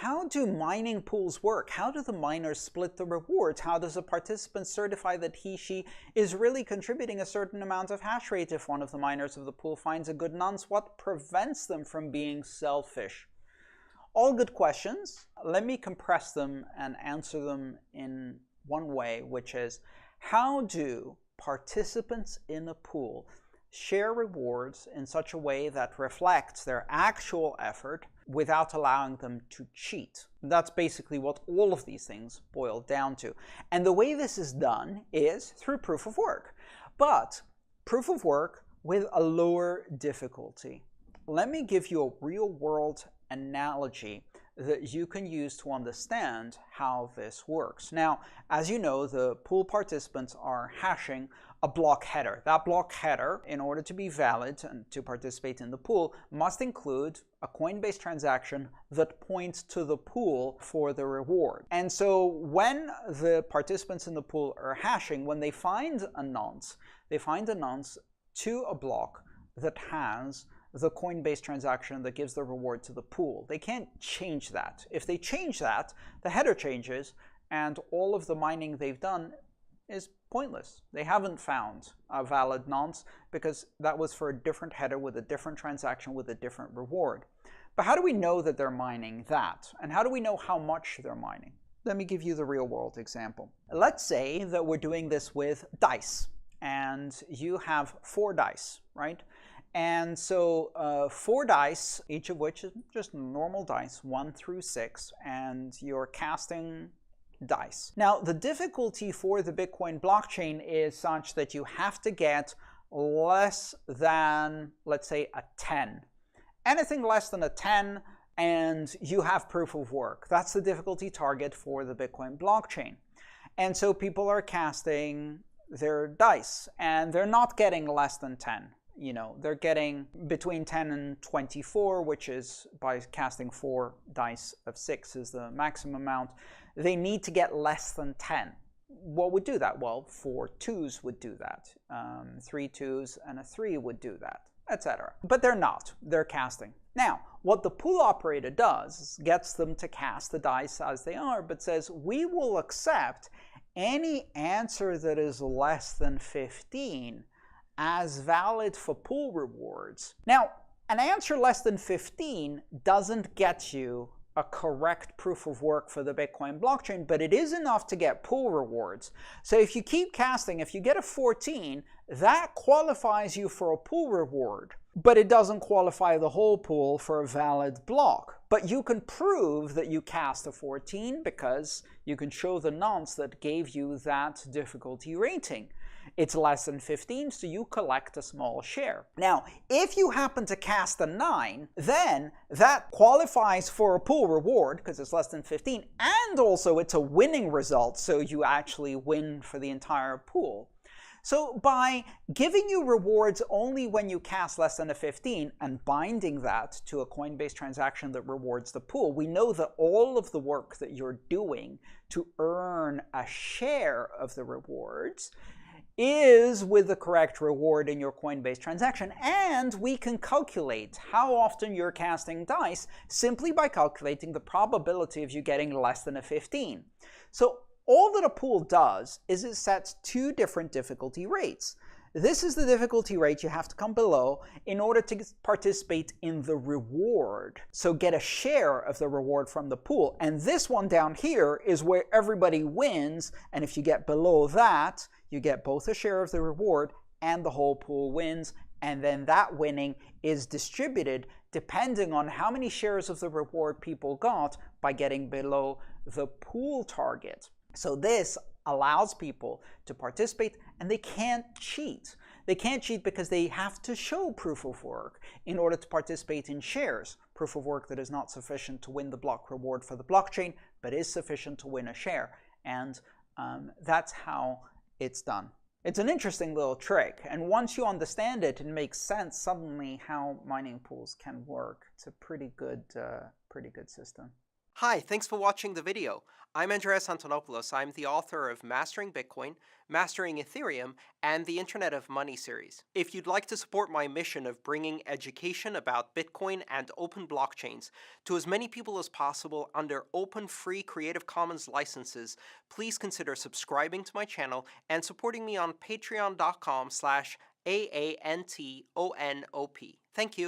how do mining pools work? How do the miners split the rewards? How does a participant certify that she is really contributing a certain amount of hash rate if one of the miners of the pool finds a good nonce? What prevents them from being selfish? All good questions. Let me compress them and answer them in one way, which is, how do participants in a pool share rewards in such a way that reflects their actual effort without allowing them to cheat? That's basically what all of these things boil down to. And the way this is done is through proof of work, but proof of work with a lower difficulty. Let me give you a real-world analogy that you can use to understand how this works. Now, as you know, the pool participants are hashing a block header. That block header, in order to be valid and to participate in the pool, must include a Coinbase transaction that points to the pool for the reward. And so when the participants in the pool are hashing, when they find a nonce to a block that has the Coinbase transaction that gives the reward to the pool. They can't change that. If they change that, the header changes and all of the mining they've done is pointless. They haven't found a valid nonce because that was for a different header with a different transaction with a different reward. But how do we know that they're mining that? And how do we know how much they're mining? Let me give you the real world example. Let's say that we're doing this with dice and you have 4 dice, right? And so 4 dice, each of which is just normal dice, 1 through 6, and you're casting dice. Now, the difficulty for the Bitcoin blockchain is such that you have to get less than, let's say, a 10. Anything less than a 10, and you have proof of work. That's the difficulty target for the Bitcoin blockchain. And so people are casting their dice, and they're not getting less than 10. You know, they're getting between 10 and 24, which is by casting 4 dice of 6 is the maximum amount. They need to get less than 10. What would do that? Well, 4 2s would do that. 3 2s and a 3 would do that, etc. But they're not. They're casting. Now, what the pool operator does is gets them to cast the dice as they are, but says, we will accept any answer that is less than 15 as valid for pool rewards. Now, an answer less than 15 doesn't get you a correct proof of work for the Bitcoin blockchain, but it is enough to get pool rewards. So if you keep casting, if you get a 14, that qualifies you for a pool reward, but it doesn't qualify the whole pool for a valid block. But you can prove that you cast a 14 because you can show the nonce that gave you that difficulty rating. It's less than 15, so you collect a small share. Now, if you happen to cast a 9, then that qualifies for a pool reward because it's less than 15, and also it's a winning result, so you actually win for the entire pool. So by giving you rewards only when you cast less than a 15 and binding that to a Coinbase transaction that rewards the pool, we know that all of the work that you're doing to earn a share of the rewards is with the correct reward in your Coinbase transaction, and we can calculate how often you're casting dice simply by calculating the probability of you getting less than a 15. So all that a pool does is it sets 2 different difficulty rates. This is the difficulty rate you have to come below in order to participate in the reward, so get a share of the reward from the pool. And this one down here is where everybody wins, and if you get below that, you get both a share of the reward and the whole pool wins, and then that winning is distributed depending on how many shares of the reward people got by getting below the pool target. So this allows people to participate, and they can't cheat. They can't cheat because they have to show proof of work in order to participate in shares. Proof of work that is not sufficient to win the block reward for the blockchain, but is sufficient to win a share. And that's how it's done. It's an interesting little trick, and once you understand it, it makes sense suddenly how mining pools can work. It's a pretty good system. Hi, thanks for watching the video. I'm Andreas Antonopoulos. I'm the author of Mastering Bitcoin, Mastering Ethereum, and the Internet of Money series. If you'd like to support my mission of bringing education about Bitcoin and open blockchains to as many people as possible under open, free Creative Commons licenses, please consider subscribing to my channel and supporting me on patreon.com/AANTONOP. Thank you.